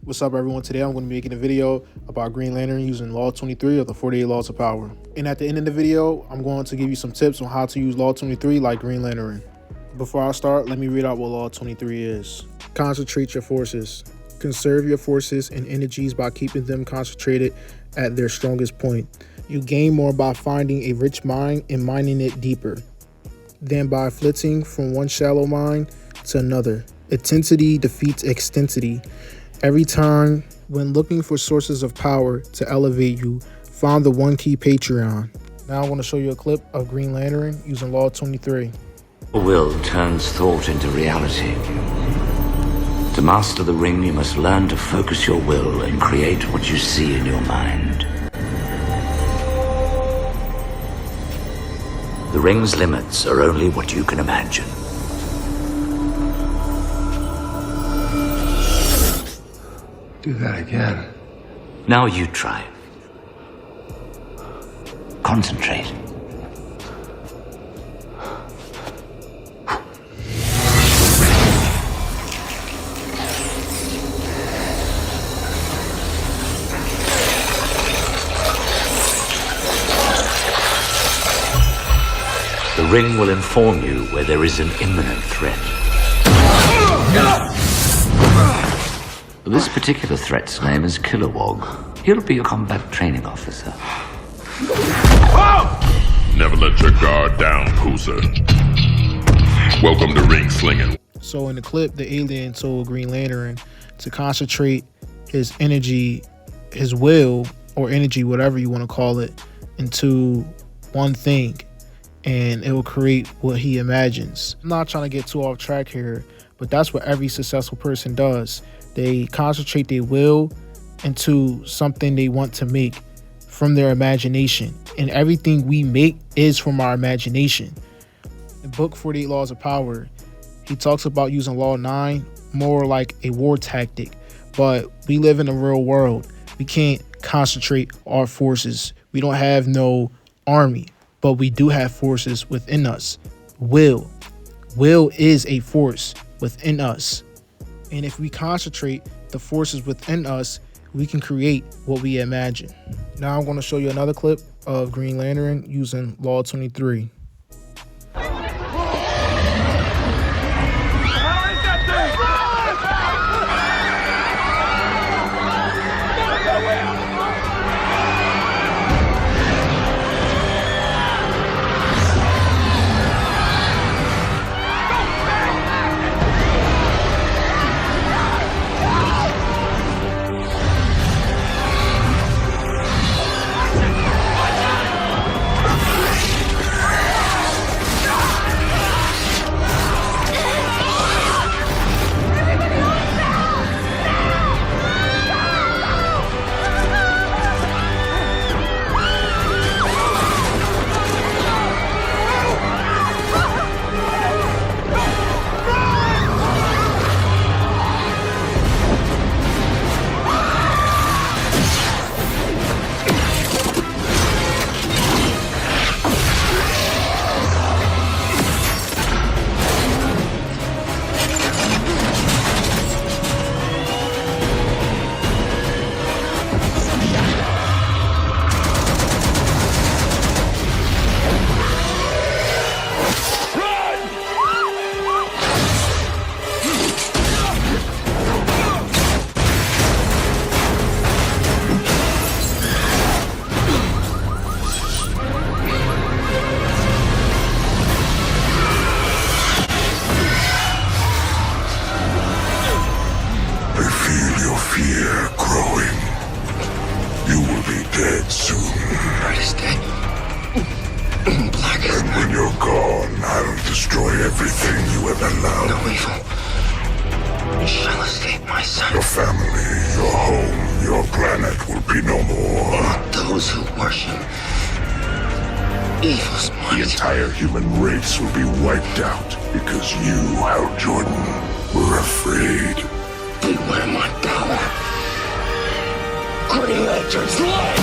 What's up, everyone? Today I'm going to be making a video about Green Lantern using Law 23 of the 48 Laws of Power. And at the end of the video, I'm going to give you some tips on how to use Law 23 like Green Lantern. Before I start, let me read out what Law 23 is. Concentrate your forces. Conserve your forces and energies by keeping them concentrated at their strongest point. You gain more by finding a rich mine and mining it deeper than by flitting from one shallow mine to another. Intensity defeats extensity. Every time when looking for sources of power to elevate you, find the One Key Patreon. Now I'm going to show you a clip of Green Lantern using Law 23. Will turns thought into reality. To master the ring, you must learn to focus your will and create what you see in your mind. The ring's limits are only what you can imagine. Do that again. Now you try. Concentrate. The ring will inform you where there is an imminent threat. This particular threat's name is Kilowog. He'll be your combat training officer. Never let your guard down, Poozer. Welcome to Ring Slinging. So in the clip, the alien told Green Lantern to concentrate his energy, his will, or energy, whatever you want to call it, into one thing, and it will create what he imagines. I'm not trying to get too off track here, but that's what every successful person does. They concentrate their will into something they want to make from their imagination. And everything we make is from our imagination. In book 48 Laws of Power, he talks about using Law 9 more like a war tactic. But we live in a real world. We can't concentrate our forces. We don't have no army, but we do have forces within us. Will. Will is a force within us. And if we concentrate the forces within us, we can create what we imagine. Now I'm going to show you another clip of Green Lantern using Law 23. Fear growing. You will be dead soon. Bright is dead. Black is And when you're gone, I'll destroy everything you ever loved. no evil shall escape my son. Your family, your home, your planet will be no more. Those who worship evil's The might. entire human race will be wiped out because you, Hal Jordan, were afraid. Beware my power. Green Lantern's light!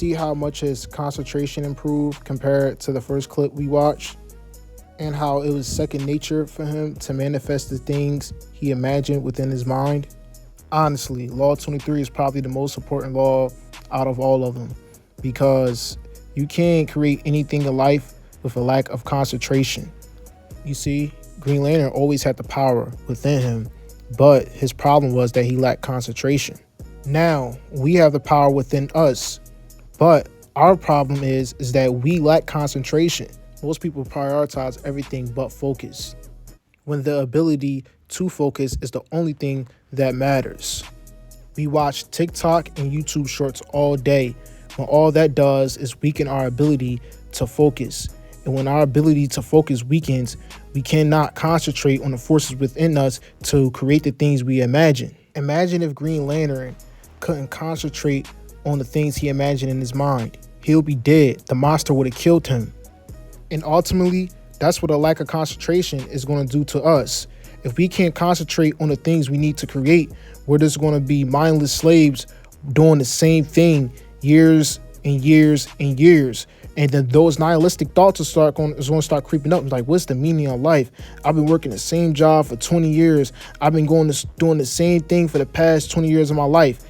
see how much his concentration improved compared to the first clip we watched, and how it was second nature for him to manifest the things he imagined within his mind? Honestly, Law 23 is probably the most important law out of all of them, because you can't create anything in life with a lack of concentration. You see, Green Lantern always had the power within him, but his problem was that he lacked concentration. Now, we have the power within us, but our problem is that we lack concentration. Most people prioritize everything but focus, when the ability to focus is the only thing that matters. We watch TikTok and YouTube shorts all day, when all that does is weaken our ability to focus. And when our ability to focus weakens, we cannot concentrate on the forces within us to create the things we imagine. Imagine if Green Lantern couldn't concentrate on the things he imagined in his mind. He'll be dead. The monster would have killed him. And ultimately, that's what a lack of concentration is going to do to us. If we can't concentrate on the things we need to create, we're just going to be mindless slaves doing the same thing years and years and years. And then those nihilistic thoughts is going to start creeping up. It's like, what's the meaning of life? I've been working the same job for 20 years. I've been doing the same thing for the past 20 years of my life.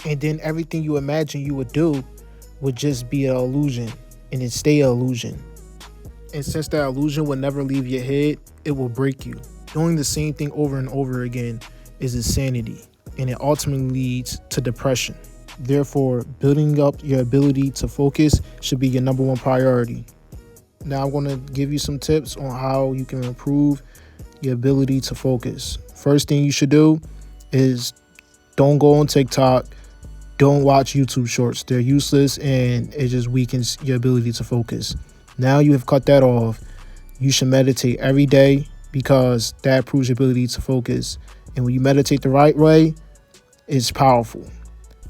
And then everything you imagine you would do would just be an illusion, and it stay an illusion. And since that illusion will never leave your head, it will break you. Doing the same thing over and over again is insanity, and it ultimately leads to depression. Therefore, building up your ability to focus should be your number one priority. Now I'm going to give you some tips on how you can improve your ability to focus. First thing you should do is don't go on TikTok. Don't watch YouTube shorts. They're useless and it just weakens your ability to focus. Now you have cut that off. You should meditate every day, because that improves your ability to focus. And when you meditate the right way, it's powerful.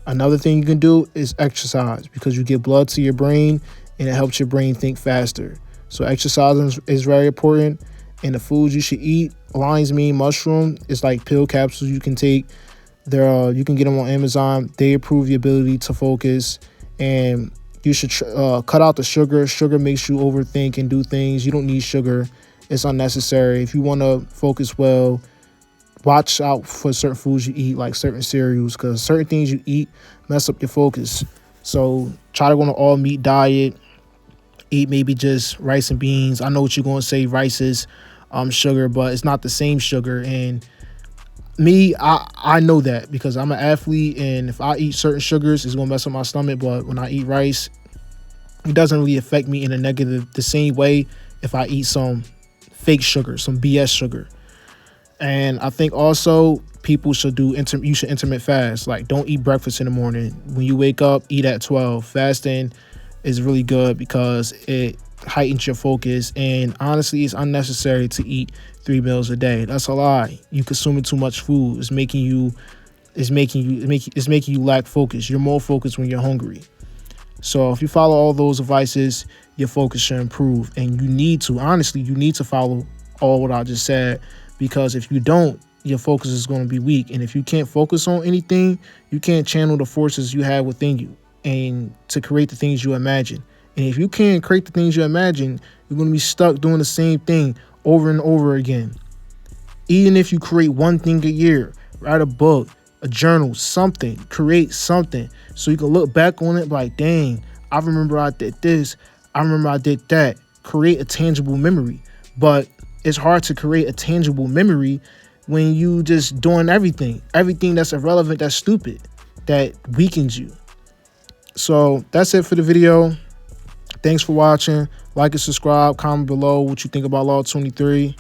Another thing you can do is exercise, because you get blood to your brain and it helps your brain think faster. So exercise is very important. And the foods you should eat, lion's mane mushroom, is like pill capsules you can take. You can get them on Amazon. They improve your ability to focus, and you should cut out the sugar. Sugar makes you overthink and do things. You don't need sugar. It's unnecessary. If you want to focus well, watch out for certain foods you eat, like certain cereals, because certain things you eat mess up your focus. So try to go on an all meat diet. Eat maybe just rice and beans. I know what you're going to say, rice is sugar, but it's not the same sugar. And me, I know that, because I'm an athlete, and if I eat certain sugars, it's going to mess up my stomach. But when I eat rice, it doesn't really affect me in a negative the same way if I eat some fake sugar, some BS sugar. And I think also people should intermittent fast. Like, don't eat breakfast in the morning. When you wake up, eat at 12. Fasting is really good because it heightens your focus. And honestly, it's unnecessary to eat 3 meals a day. That's a lie. You consuming too much food. It's making you lack focus. You're more focused when you're hungry. So if you follow all those advices, your focus should improve. And you need to follow all what I just said, because if you don't, your focus is going to be weak. And if you can't focus on anything, you can't channel the forces you have within you and to create the things you imagine. And if you can't create the things you imagine, you're going to be stuck doing the same thing over and over again. Even if you create one thing a year, write a book, a journal, something, create something, so you can look back on it like, dang, I remember I did this. I remember I did that. Create a tangible memory. But it's hard to create a tangible memory when you just doing everything that's irrelevant, that's stupid, that weakens you. So that's it for the video. Thanks for watching. Like and subscribe. Comment below what you think about Law 23.